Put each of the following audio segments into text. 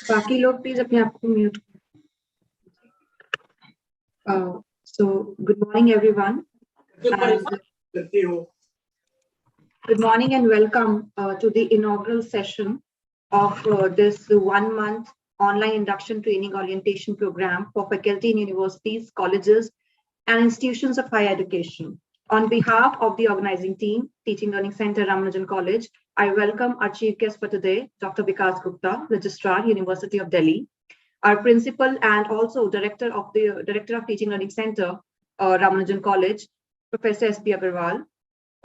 बाकी लोग प्लीज अपने आप को mute. So good morning everyone. Good morning and welcome to the inaugural session of this 1 month online induction training orientation program for faculty in universities, colleges and institutions of higher education. On behalf of the organizing team, Teaching Learning Center, Ramanujan College, I welcome our chief guest for today, Dr. Vikas Gupta, Registrar, University of Delhi, our principal and also Director of Teaching Learning Center, Ramanujan College, Professor S.P. Agarwal,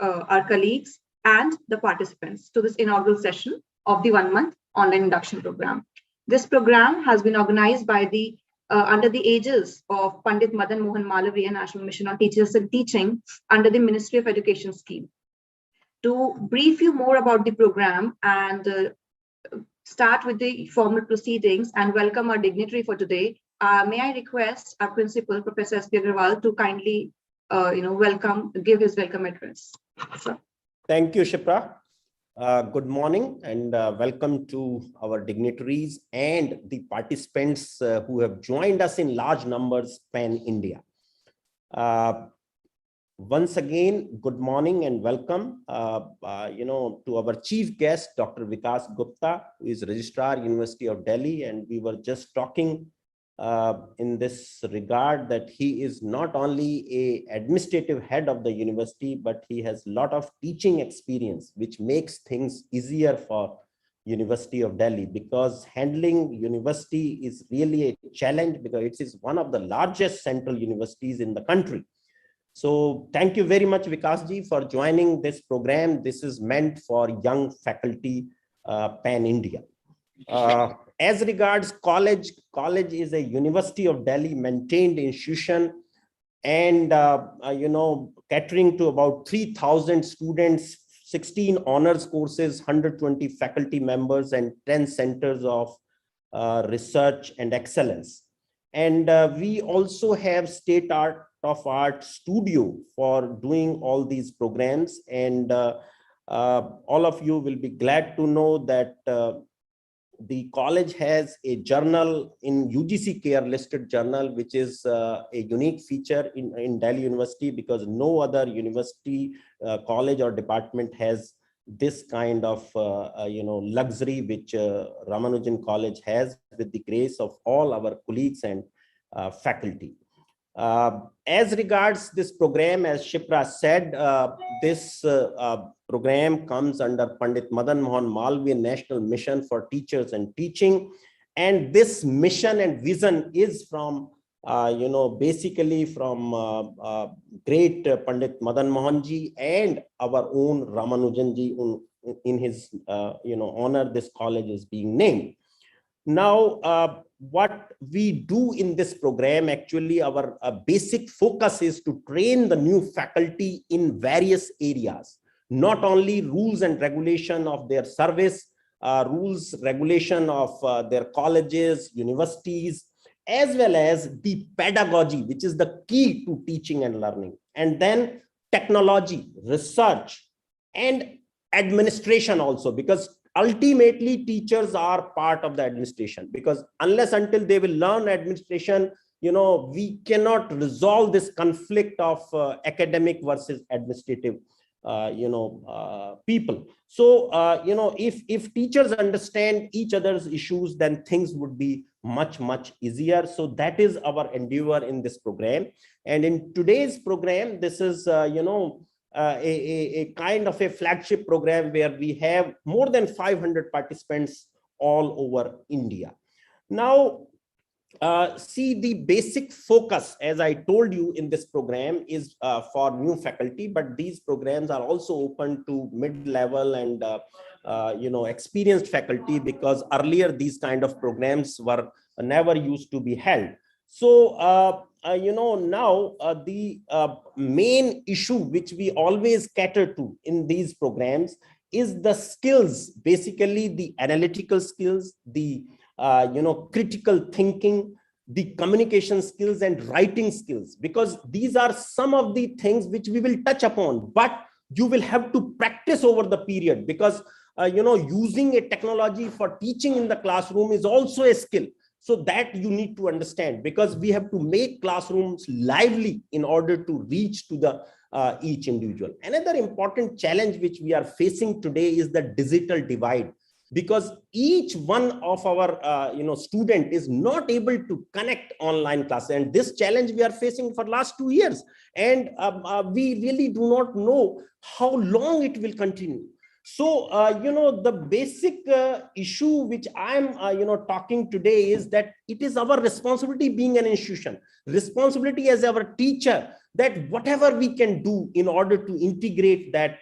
our colleagues, and the participants to this inaugural session of the 1 month online induction program. This program has been organized by the under the aegis of Pandit Madan Mohan Malaviya National Mission on Teachers and Teaching under the Ministry of Education scheme. To brief you more about the program and start with the formal proceedings and welcome our dignitary for today, may I request our principal, Professor S.P. Agarwal, to kindly give his welcome address. Sir. Thank you, Shipra. Good morning and welcome to our dignitaries and the participants who have joined us in large numbers pan-India. Once again, good morning and welcome to our chief guest, Dr. Vikas Gupta, who is Registrar, University of Delhi, and we were just talking in this regard that he is not only a administrative head of the university, but he has a lot of teaching experience, which makes things easier for University of Delhi, because handling university is really a challenge because it is one of the largest central universities in the country. So thank you very much, Vikas ji, for joining this program. This is meant for young faculty pan-India. As regards college is a University of Delhi maintained institution and, catering to about 3,000 students, 16 honors courses, 120 faculty members and 10 centers of research and excellence. And we also have state-of-art studio for doing all these programs. And all of you will be glad to know that the college has a journal in UGC care listed journal, which is a unique feature in Delhi University, because no other university, college or department has this kind of luxury which Ramanujan College has, with the grace of all our colleagues and faculty. As regards this program, as Shipra said, this program comes under Pandit Madan Mohan Malviya National Mission for Teachers and Teaching. And this mission and vision is from, basically from great Pandit Madan Mohan ji and our own Ramanujan ji. In his, honor, this college is being named. Now, what we do in this program, actually, our basic focus is to train the new faculty in various areas, not only rules and regulation of their service, rules, regulation of their colleges, universities, as well as the pedagogy, which is the key to teaching and learning, and then technology, research, and administration also, because ultimately teachers are part of the administration, because unless until they will learn administration, we cannot resolve this conflict of academic versus administrative people. So if teachers understand each other's issues, then things would be much easier. So that is our endeavor in this program. And in today's program, this is a kind of a flagship program where we have more than 500 participants all over India. Now, see, the basic focus, as I told you, in this program is for new faculty, but these programs are also open to mid-level and experienced faculty, because earlier these kind of programs were never used to be held. So now the main issue which we always cater to in these programs is the skills, basically the analytical skills, the critical thinking, the communication skills and writing skills, because these are some of the things which we will touch upon. But you will have to practice over the period, because using a technology for teaching in the classroom is also a skill. So that you need to understand, because we have to make classrooms lively in order to reach to the each individual. Another important challenge which we are facing today is the digital divide, because each one of our student is not able to connect online classes, and this challenge we are facing for last 2 years, and we really do not know how long it will continue. So, the basic issue which I'm, talking today is that it is our responsibility being an institution, responsibility as our teacher, that whatever we can do in order to integrate that,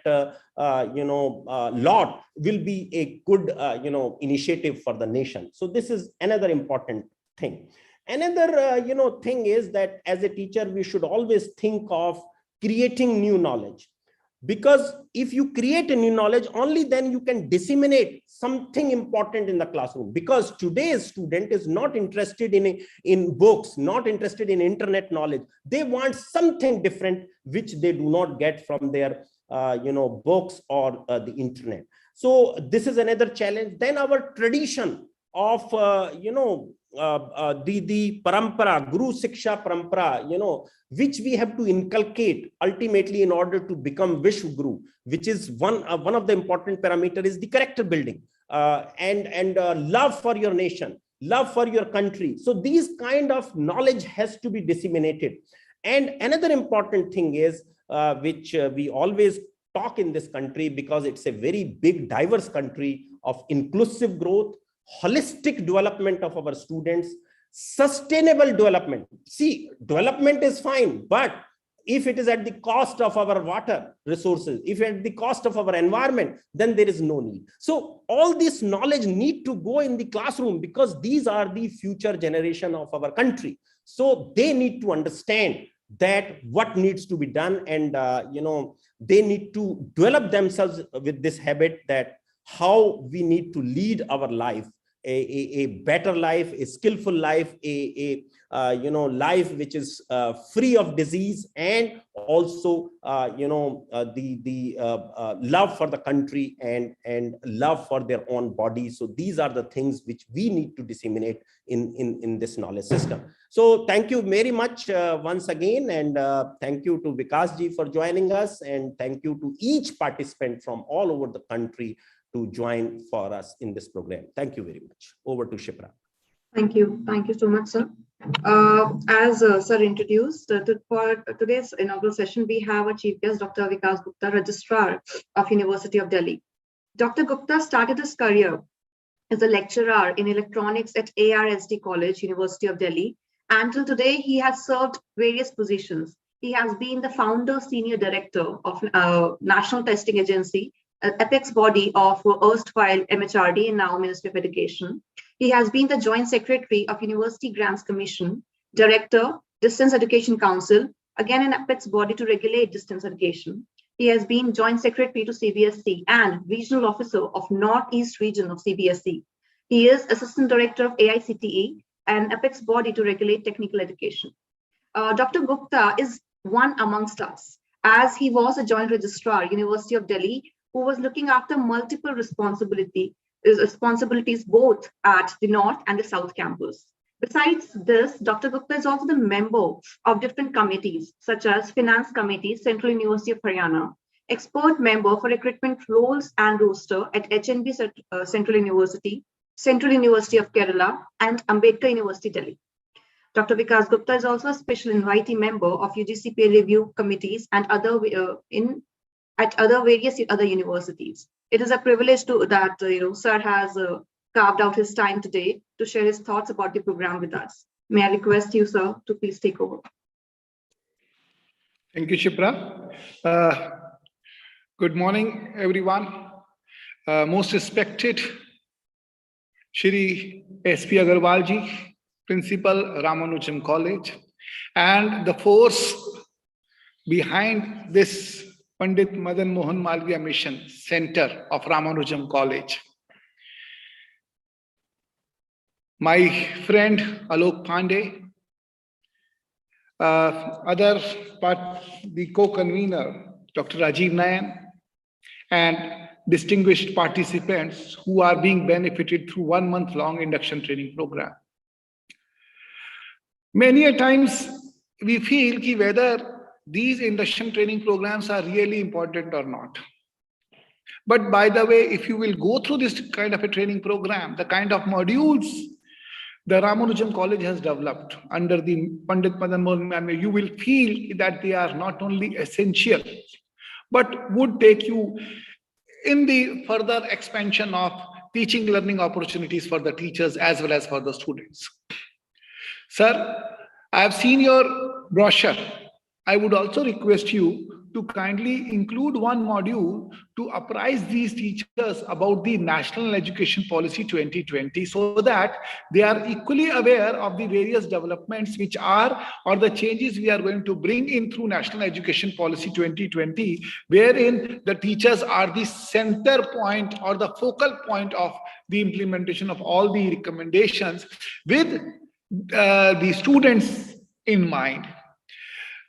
lot will be a good, initiative for the nation. So this is another important thing. Another, thing is that as a teacher, we should always think of creating new knowledge. Because if you create a new knowledge, only then you can disseminate something important in the classroom. Because today's student is not interested in books, not interested in internet knowledge. They want something different, which they do not get from their books or the internet. So this is another challenge. Then our tradition of the parampara, Guru Siksha parampara, which we have to inculcate ultimately in order to become Vishwa Guru, which is one of the important parameters, is the character building and love for your nation, love for your country. So these kind of knowledge has to be disseminated. And another important thing is which we always talk in this country, because it's a very big, diverse country of inclusive growth, holistic development of our students, sustainable development. See, development is fine, but if it is at the cost of our water resources, if at the cost of our environment, then there is no need. So all this knowledge need to go in the classroom, because these are the future generation of our country. So they need to understand that what needs to be done, and they need to develop themselves with this habit, that how we need to lead our life, a better life, a skillful life, a life which is free of disease, and also the love for the country and love for their own body. So these are the things which we need to disseminate in this knowledge system. So thank you very much once again, and thank you to Vikas ji for joining us, and thank you to each participant from all over the country to join for us in this program. Thank you very much. Over to Shipra. Thank you. Thank you so much, sir. As sir introduced, for today's inaugural session, we have a chief guest, Dr. Vikas Gupta, Registrar of University of Delhi. Dr. Gupta started his career as a lecturer in electronics at ARSD College, University of Delhi. Until today, he has served various positions. He has been the founder, senior director of National Testing Agency, apex body of erstwhile MHRD and now Ministry of Education. He has been the Joint Secretary of University Grants Commission, Director, Distance Education Council, again an apex body to regulate distance education. He has been Joint Secretary to CBSE and Regional Officer of Northeast Region of CBSE. He is Assistant Director of AICTE, an apex body to regulate technical education. Dr. Gupta is one amongst us, as he was a Joint Registrar, University of Delhi, who was looking after multiple responsibilities both at the North and the South campus. Besides this, Dr. Gupta is also the member of different committees, such as Finance Committee, Central University of Haryana, expert member for recruitment roles and roster at HNB Central University, Central University of Kerala, and Ambedkar University, Delhi. Dr. Vikas Gupta is also a special invitee member of UGC peer review committees and various other universities. It is a privilege that sir has carved out his time today to share his thoughts about the program with us. May I request you, sir, to please take over. Thank you, Shipra. Good morning, everyone. Most respected Shri SP Agarwal ji, Principal, Ramanujam College, and the force behind this Pandit Madan Mohan Malviya Mission Center of Ramanujam College. My friend Alok Pandey, the co-convener Dr. Rajiv Nayan, and distinguished participants who are being benefited through 1 month long induction training program. Many a times we feel ki whether these induction training programs are really important or not. But by the way, if you will go through this kind of a training program, the kind of modules the Ramanujan College has developed under the Pandit Madan Mohan, you will feel that they are not only essential, but would take you in the further expansion of teaching learning opportunities for the teachers as well as for the students. Sir, I have seen your brochure. I would also request you to kindly include one module to apprise these teachers about the National Education Policy 2020 so that they are equally aware of the various developments which are or the changes we are going to bring in through National Education Policy 2020, wherein the teachers are the center point or the focal point of the implementation of all the recommendations with the students in mind.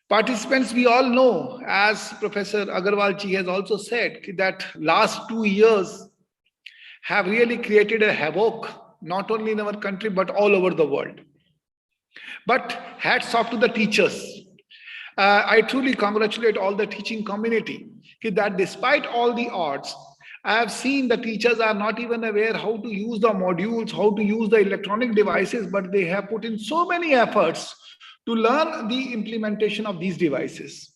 Participants, we all know, as Professor Agarwal ji has also said, that last 2 years have really created a havoc, not only in our country, but all over the world. But hats off to the teachers. I truly congratulate all the teaching community that despite all the odds, I have seen the teachers are not even aware how to use the modules, how to use the electronic devices, but they have put in so many efforts to learn the implementation of these devices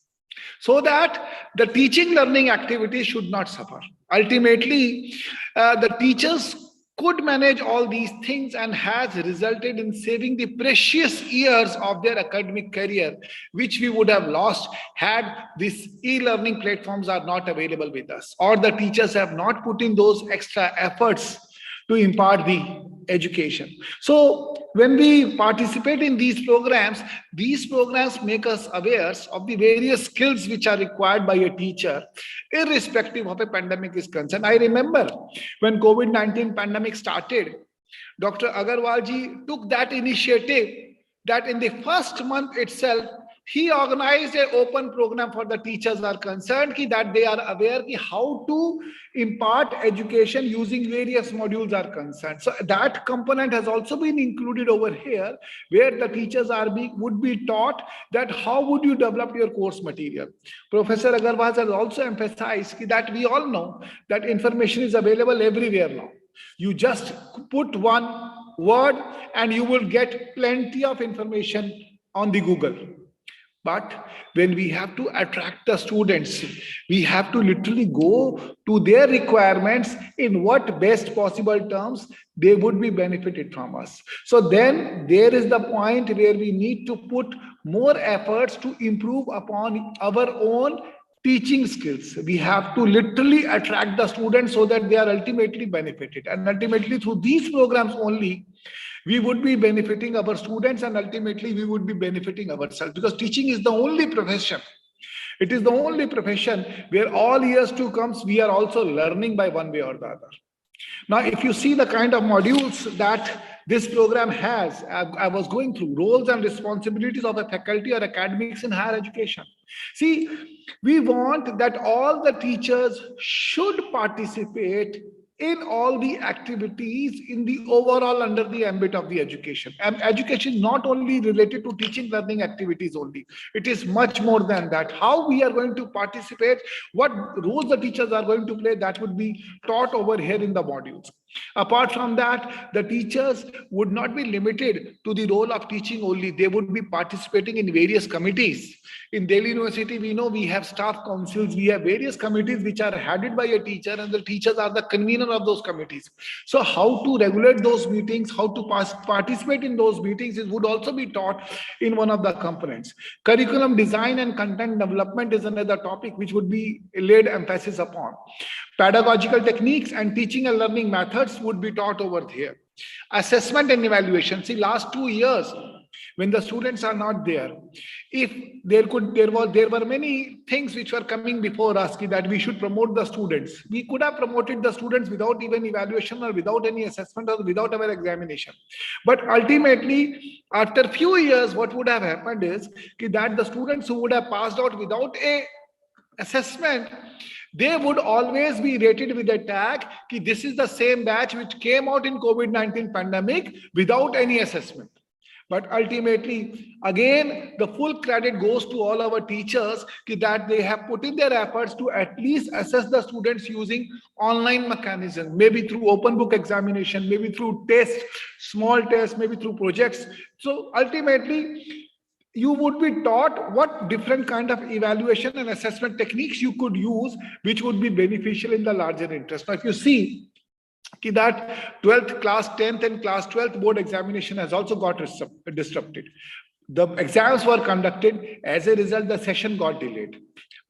so that the teaching learning activities should not suffer. Ultimately, the teachers could manage all these things and has resulted in saving the precious years of their academic career, which we would have lost had these e-learning platforms are not available with us, or the teachers have not put in those extra efforts to impart the education. So when we participate in these programs make us aware of the various skills which are required by a teacher, irrespective of a pandemic is concerned. I remember when COVID-19 pandemic started, Dr. Agarwal ji took that initiative that in the first month itself, he organized an open program for the teachers are concerned that they are aware how to impart education using various modules are concerned. So that component has also been included over here, where the teachers would be taught that how would you develop your course material. Professor Agarwal has also emphasized that we all know that information is available everywhere now. You just put one word and you will get plenty of information on the Google. But when we have to attract the students, we have to literally go to their requirements in what best possible terms they would be benefited from us. So then there is the point where we need to put more efforts to improve upon our own teaching skills. We have to literally attract the students so that they are ultimately benefited. And ultimately through these programs only, we would be benefiting our students and ultimately we would be benefiting ourselves, because teaching is the only profession. It is the only profession where all years to comes, we are also learning by one way or the other. Now, if you see the kind of modules that this program has, I was going through roles and responsibilities of a faculty or academics in higher education. See, we want that all the teachers should participate in all the activities in the overall under the ambit of the education. And education is not only related to teaching learning activities only. It is much more than that. How we are going to participate, what roles the teachers are going to play, that would be taught over here in the modules. Apart from that, the teachers would not be limited to the role of teaching only. They would be participating in various committees. In Delhi University, we know we have staff councils, we have various committees which are headed by a teacher, and the teachers are the convener of those committees. So how to regulate those meetings, how to participate in those meetings, it would also be taught in one of the components. Curriculum design and content development is another topic which would be laid emphasis upon. Pedagogical techniques and teaching and learning methods would be taught over here. Assessment and evaluation. See, last 2 years, when the students are not there, if there were many things which were coming before us that we should promote the students. We could have promoted the students without even evaluation or without any assessment or without our examination. But ultimately, after a few years, what would have happened is that the students who would have passed out without a assessment, they would always be rated with a tag ki this is the same batch which came out in COVID-19 pandemic without any assessment. But ultimately, again, the full credit goes to all our teachers that they have put in their efforts to at least assess the students using online mechanism, maybe through open book examination, maybe through tests, small tests, maybe through projects. So ultimately, you would be taught what different kind of evaluation and assessment techniques you could use, which would be beneficial in the larger interest. Now, if you see that 12th class, 10th and class 12th board examination has also got disrupted. The exams were conducted. As a result, the session got delayed.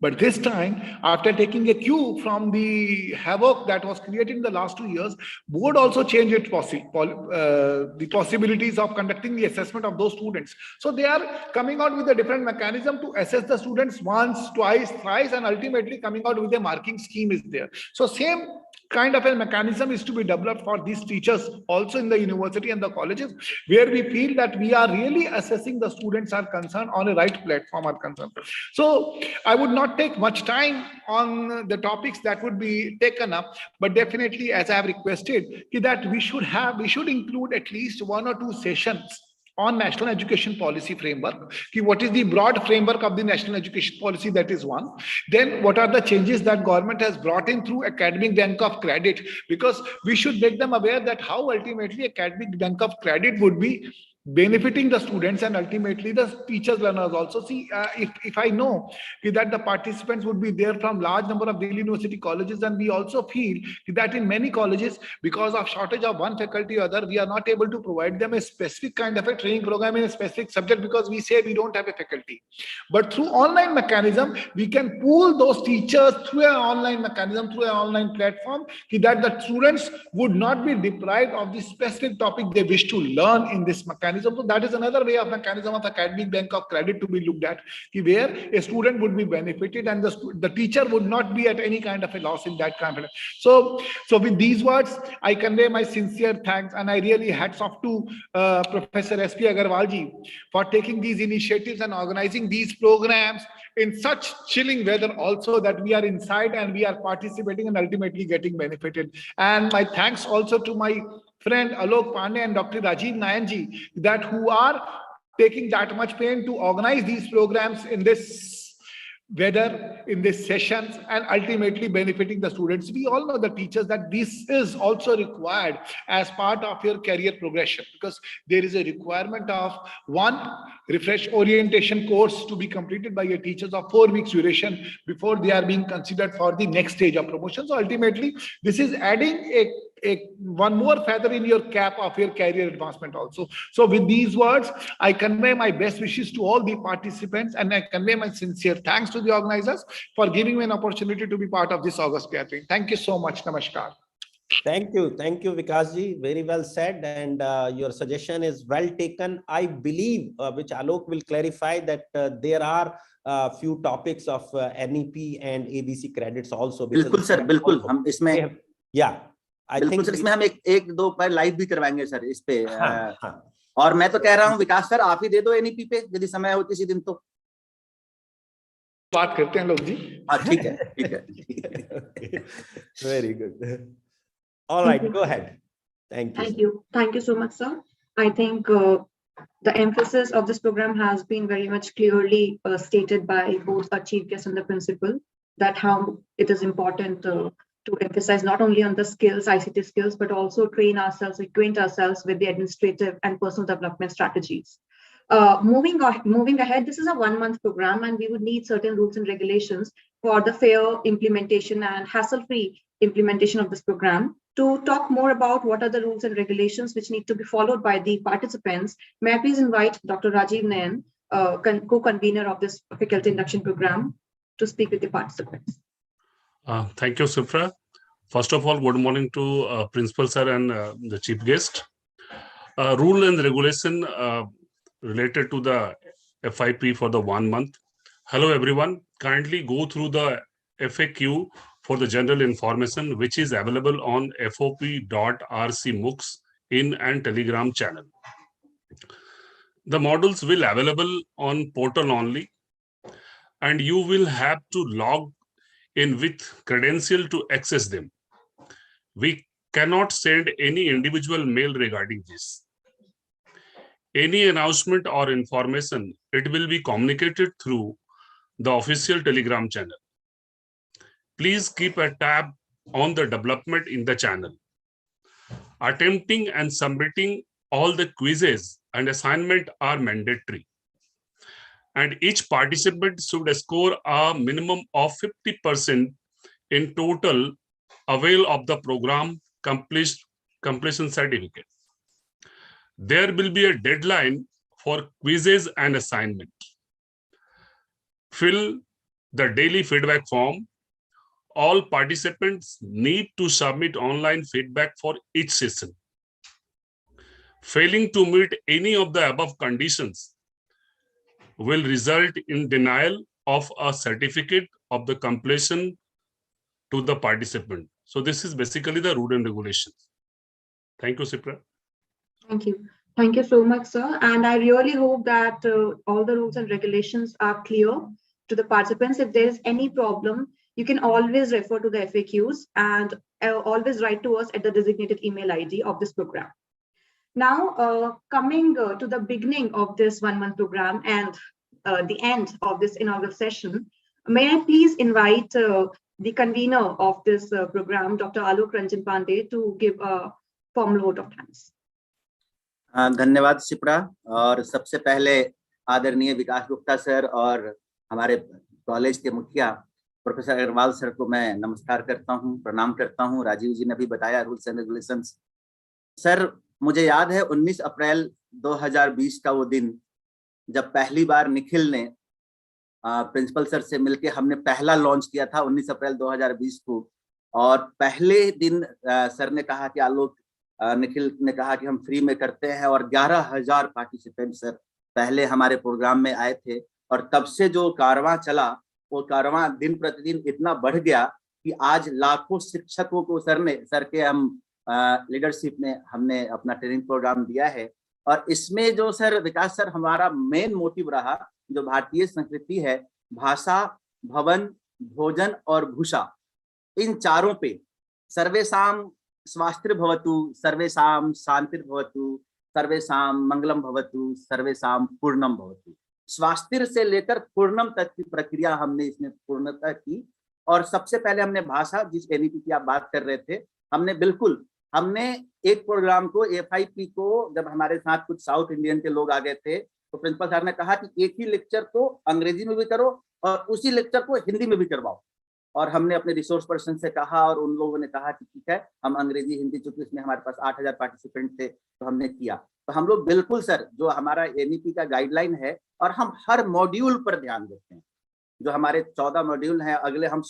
But this time, after taking a cue from the havoc that was created in the last 2 years, board also changed its the possibilities of conducting the assessment of those students. So they are coming out with a different mechanism to assess the students once, twice, thrice, and ultimately coming out with a marking scheme is there. So same kind of a mechanism is to be developed for these teachers also in the university and the colleges, where we feel that we are really assessing the students are concerned on a right platform are concerned. So I would not take much time on the topics that would be taken up, but definitely, as I have requested, that we should include at least 1 or 2 sessions on national education policy framework. What is the broad framework of the national education policy? That is one. Then what are the changes that government has brought in through academic bank of credit? Because we should make them aware that how ultimately academic bank of credit would be benefiting the students and ultimately the teachers, learners also. See, if I know that the participants would be there from large number of Delhi University colleges, and we also feel that in many colleges, because of shortage of one faculty or other, we are not able to provide them a specific kind of a training program in a specific subject because we say we don't have a faculty. But through online mechanism, we can pool those teachers through an online mechanism, through an online platform, that the students would not be deprived of the specific topic they wish to learn in this mechanism. So that is another way of mechanism of academic bank of credit to be looked at, where a student would be benefited and the teacher would not be at any kind of a loss in that kind of. So with these words, I convey my sincere thanks, and I really hats off to Professor S.P. Agarwal ji for taking these initiatives and organizing these programs in such chilling weather also, that we are inside and we are participating and ultimately getting benefited. And my thanks also to my friend Alok Pandey and Dr. Rajiv Nayanji, that who are taking that much pain to organize these programs in this weather, in these sessions, and ultimately benefiting the students. We all know, the teachers, that this is also required as part of your career progression, because there is a requirement of one refresh orientation course to be completed by your teachers of 4 weeks duration before they are being considered for the next stage of promotion. So ultimately, this is adding one more feather in your cap of your career advancement also. So with these words, I convey my best wishes to all the participants, and I convey my sincere thanks to the organizers for giving me an opportunity to be part of this August gathering. Thank you so much. Namaskar. Thank you, Vikas ji. Very well said, and your suggestion is well taken. I believe, which Alok will clarify, that there are few topics of NEP and ABC credits also. बिल्कुल sir, बिल्कुल हम इसमें, yeah, I बिल्कुल think sir, इसमें हम एक दो पर लाइव भी करवाएंगे सर इस पे। हाँ. और मैं तो कह रहा हूँ विकास सर, आप ही दे दो एनईपी पे, यदि समय हो किसी दिन तो बात करते हैं लोग जी। हाँ, ठीक है। Very good. All right, go ahead. Thank you. Thank you so much, sir. I think the emphasis of this program has been very much clearly stated by both our chief guest and the principal, that how it is important to emphasize not only on the skills, ICT skills, but also acquaint ourselves with the administrative and personal development strategies. Moving ahead, this is a 1-month program, and we would need certain rules and regulations for the fair implementation and hassle-free implementation of this program. To talk more about what are the rules and regulations which need to be followed by the participants, may I please invite Dr. Rajiv Nayan, co-convener of this faculty induction program, to speak with the participants. Thank you, Sifra. First of all, good morning to Principal Sir and the Chief Guest. Rule and regulation related to the FIP for the 1 month. Hello, everyone. Kindly go through the FAQ for the general information, which is available on fop.rc MOOCs in and Telegram channel. The modules will available on portal only, and you will have to log in with credential to access them. We cannot send any individual mail regarding this. Any announcement or information, it will be communicated through the official Telegram channel. Please keep a tab on the development in the channel. Attempting and submitting all the quizzes and assignment are mandatory. And each participant should score a minimum of 50% in total avail of the program completion certificate. There will be a deadline for quizzes and assignment. Fill the daily feedback form. All participants need to submit online feedback for each session. Failing to meet any of the above conditions will result in denial of a certificate of the completion to the participant. So this is basically the rule and regulations. Thank you, Sipra. Thank you. Thank you so much, sir. And I really hope that all the rules and regulations are clear to the participants. If there is any problem, you can always refer to the FAQs and always write to us at the designated email ID of this program. Now, coming to the beginning of this one-month program and the end of this inaugural session, may I please invite the convener of this program, Dr. Alok Ranjan Pandey, to give a formal vote of thanks. धन्यवाद शिप्रा। और सबसे पहले आदरणीय विकास Gupta sir और हमारे college के मुखिया professor Agarwal sir को मैं नमस्कार करता हूं, प्रणाम करता हूं। राजीव जी ने भी बताया रूल्स एंड रेगुलेशंस। सर, मुझे याद है 19 अप्रैल 2020 का वो दिन जब पहली बार निखिल ने प्रिंसिपल सर से मिलके हमने पहला लॉन्च किया था 19 अप्रैल 2020 को। और पहले दिन सर ने कहा कि आलोक, निखिल ने कहा कि हम फ्री में करते हैं और 11,000 पार्टिसिपेंट सर पहले हमारे प्रोग्राम में आए थे। और तब से जो कारवां चला, वो कारवां दिन प्रतिदिन इतना बढ़ गया कि आज लाखों शिक्षकों को सर के हम लीडरशिप में हमने अपना ट्रेनिंग प्रोग्राम दिया है। और इसमें जो सर विकास सर हमारा मेन मोटिव रहा, जो भारतीय संस्कृति है, भाषा, भवन, भोजन और भूषा, इन चारों पे सर्वेषां स्वास्थ्य भवतु, सर्वेषां शांतिर भवतु, सर्वेषां मंगलम भवतु, सर्वेषां पूर्णम भवतु। स्वास्थ्य से लेकर पूर्णम तक की प्रक्रिया हमने इसमें पूर्णता की। और सबसे पहले हमने भाषा, जिस एनईपी की आप बात कर रहे थे, हमने एक प्रोग्राम को FIP को, जब हमारे साथ कुछ साउथ इंडियन के लोग आ गए थे, तो प्रिंसिपल सर ने कहा कि एक ही लेक्चर को अंग्रेजी में भी करो और उसी लेक्चर को हिंदी में भी करवाओ। और हमने अपने रिसोर्स पर्सन से कहा और उन लोगों ने कहा कि ठीक है, हम अंग्रेजी हिंदी, चूंकि इसमें हमारे पास 8,000 पार्टिसिपेंट थे, तो हमने किया। तो हम लोग बिल्कुल सर, जो हमारा एनईपी का गाइडलाइन है, और हम हर मॉड्यूल पर ध्यान देते हैं। जो हमारे 14 मॉड्यूल हैं, अगले हम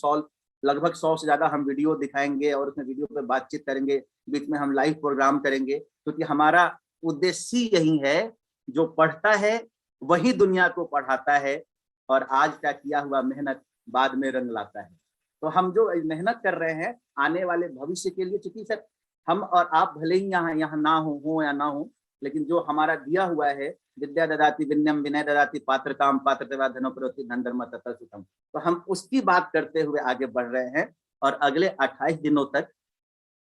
लगभग 100 से ज्यादा हम वीडियो दिखाएंगे और उसमें वीडियो पे बातचीत करेंगे, बीच में हम लाइव प्रोग्राम करेंगे, क्योंकि हमारा उद्देश्य यही है, जो पढ़ता है वही दुनिया को पढ़ाता है, और आज का किया हुआ मेहनत बाद में रंग लाता है। तो हम जो मेहनत कर रहे हैं आने वाले भविष्य के लिए, चूंकि सर हम और आप भले ही यहाँ ना हो या ना हो, लेकिन जो हमारा दिया हुआ है, विद्या ददाति विनयम विनय ददाति पात्रताम पात्रता धनोपरोति धन धर्म तथा सुखम, तो हम उसकी बात करते हुए आगे बढ़ रहे हैं। और अगले 28 दिनों तक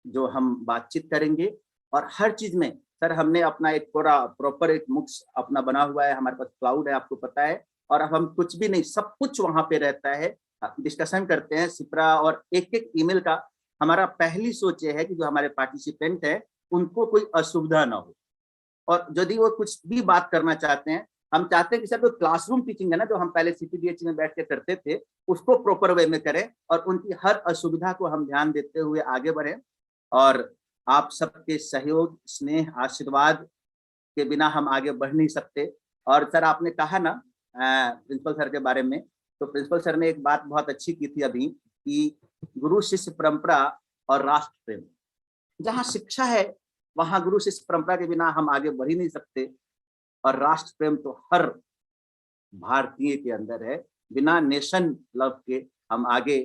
जो हम बातचीत करेंगे, और हर चीज में सर हमने अपना एक पूरा प्रॉपर एक मुक्स अपना बना हुआ है, हमारे पास क्लाउड है, आपको पता है। और अब हम कुछ भी नहीं, सब कुछ वहां पे रहता है, डिस्कशन करते हैं सिप्रा, और एक ईमेल का हमारा पहली सोच ये है कि जो हमारे पार्टिसिपेंट है उनको कोई असुविधा ना हो। और यदि वो कुछ भी बात करना चाहते हैं, हम चाहते हैं कि सर जो क्लासरूम टीचिंग है ना, जो हम पहले CPDH में बैठ के करते थे, उसको प्रॉपर वे में करें और उनकी हर असुविधा को हम ध्यान देते हुए आगे बढ़ें। और आप सबके सहयोग, स्नेह, आशीर्वाद के बिना हम आगे बढ़ नहीं सकते। और सर आपने कहा ना प्रिंसिपल सर के बारे में, तो प्रिंसिपल सर ने एक बात बहुत अच्छी की थी अभी, कि गुरु शिष्य परंपरा और राष्ट्र प्रेम। जहाँ शिक्षा है वहां गुरु शिष्य परंपरा के बिना हम आगे बढ़ ही नहीं सकते, और राष्ट्र प्रेम तो हर भारतीय के अंदर है। बिना नेशन लव के हम आगे,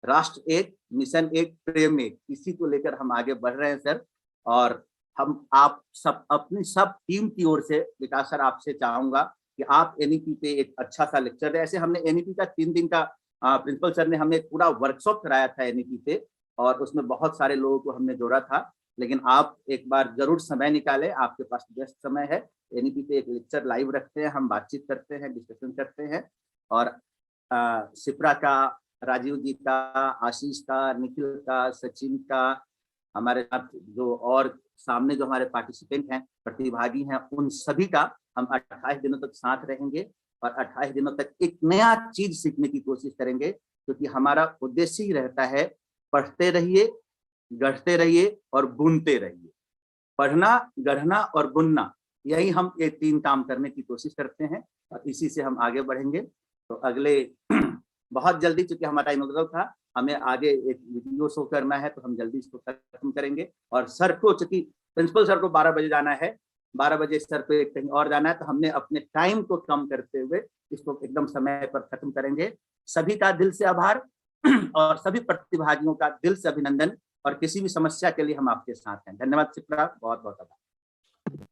राष्ट्र एक, मिशन एक, प्रेम एक, इसी को लेकर हम आगे बढ़ रहे हैं सर। और हम आप सब अपनी सब टीम की ओर से, विकास सर आपसे चाहूंगा कि आप एनईपी पे एक अच्छा सा लेक्चर दें। ऐसे हमने एनईपी का 3 दिन का प्रिंसिपल सर ने हमें पूरा वर्कशॉप कराया था एनईपी पे, और उसमें बहुत सारे लोगों को हमने जोड़ा था। लेकिन आप एक बार जरूर समय निकालें, आपके पास व्यस्त समय है। एनईपी पे एक लेक्चर लाइव रखते हैं, हम बातचीत करते हैं, डिस्कशन करते हैं। और शिप्रा का, राजीव जी का, आशीष का, निखिल का, सचिन का, हमारे साथ जो और सामने जो हमारे पार्टिसिपेंट हैं, प्रतिभागी हैं, उन सभी का हम 28 दिनों तक साथ रहेंगे और 28 दिनों तक एक नया चीज सीखने की कोशिश करेंगे, क्योंकि हमारा उद्देश्य ही रहता है पढ़ते रहिए, गढ़ते रहिए और बुनते रहिए। पढ़ना, गढ़ना और बुनना, यही हम ये 3 काम करने की कोशिश करते हैं और इसी से हम आगे बढ़ेंगे। तो अगले बहुत जल्दी, चूंकि हमारा इनॉग्रेशन था, हमें आगे एक वीडियो शो करना है, तो हम जल्दी इसको खत्म करेंगे। और सर को, चूंकि प्रिंसिपल सर को 12 बजे जाना है, 12 बजे सर को कहीं और जाना है, तो हमने अपने टाइम को कम करते हुए इसको एकदम समय पर खत्म करेंगे। सभी का दिल से आभार और सभी प्रतिभागियों का दिल से अभिनंदन, और किसी भी समस्या के लिए हम आपके साथ हैं। धन्यवाद शिप्रा, बहुत बहुत आभार।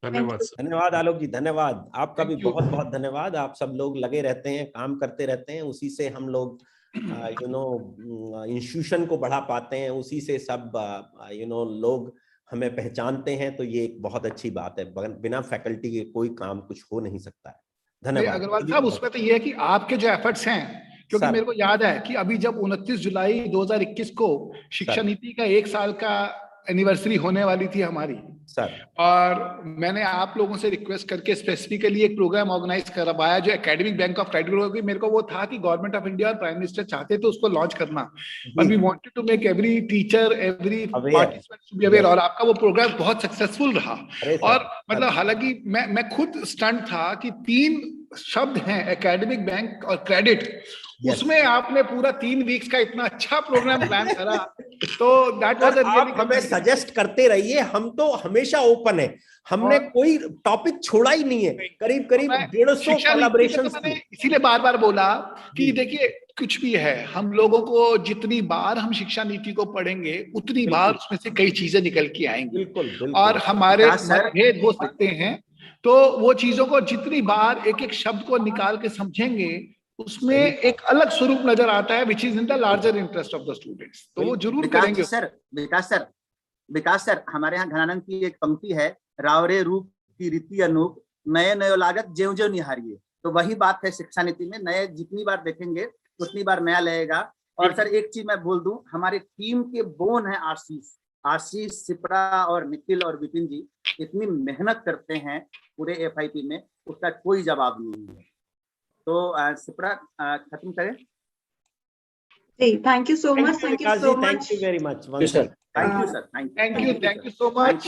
धन्यवाद आलोक जी, धन्यवाद आपका भी बहुत बहुत धन्यवाद। आप सब लोग लगे रहते हैं, काम करते रहते हैं, उसी से हम लोग इंस्टीट्यूशन को बढ़ा पाते हैं, उसी से सब लोग हमें पहचानते हैं। तो ये एक बहुत अच्छी बात है, बिना फैकल्टी के कोई काम कुछ हो नहीं सकता है। धन्यवाद अग्रवाल साहब। उसमें तो ये है कि आपके जो एफर्ट्स हैं, क्योंकि मेरे को याद है कि अभी जब 29 जुलाई 2021 को शिक्षा नीति का 1 साल का एनिवर्सरी होने वाली थी हमारी सर, और मैंने आप लोगों से रिक्वेस्ट करके स्पेसिफिकली एक प्रोग्राम ऑर्गेनाइज करवाया जो एकेडमिक बैंक ऑफ क्रेडिट। मेरे को वो था कि गवर्नमेंट ऑफ इंडिया और प्राइम मिनिस्टर चाहते थे उसको लॉन्च करना, but we wanted to make every teacher, every participant to be aware. और आपका वो प्रोग्राम बहुत सक्सेसफुल रहा। और मतलब हालांकि मैं खुद स्टंट था कि 3 शब्द हैं, एकेडमिक बैंक और क्रेडिट, उसमें आपने पूरा 3 वीक्स का इतना अच्छा प्रोग्राम प्लान करा। तो दैट वाज अ रियली, आप हमें सजेस्ट करते रहिए, हम तो हमेशा ओपन है, हमने कोई टॉपिक छोड़ा ही नहीं है। करीब करीब 150 कोलैबोरेशंस की। इसीलिए बार बार बोला कि देखिए कुछ भी है, हम लोगों को जितनी बार हम शिक्षा नीति को पढ़ेंगे उतनी बार उसमें से कई चीजें निकल के आएंगी। बिल्कुल। और हमारे मतभेद हो सकते हैं, तो वो चीजों को जितनी बार एक एक शब्द को निकाल के समझेंगे, उसमें एक अलग स्वरूप नजर आता है, which is in the larger interest of the students. तो वो जरूर करेंगे सर। विकास सर, हमारे यहाँ घनानंद की एक पंक्ति है, रावरे रूप की रीति अनूप, नए नयो लागत ज्यों ज्यों निहारिए। तो वही बात है शिक्षा नीति में, नए जितनी बार देखेंगे उतनी बार नया लगेगा। और सर एक चीज मैं बोल दूं, हमारे टीम के बोन है आशीष, शिप्रा और निखिल और विपिन जी, इतनी मेहनत करते हैं पूरे FIP में, उसका कोई जवाब नहीं है। तो शिप्रा खत्म करें। Thank you so much. Thank you so much. Thank you very much. Thank you, sir. Thank you so much.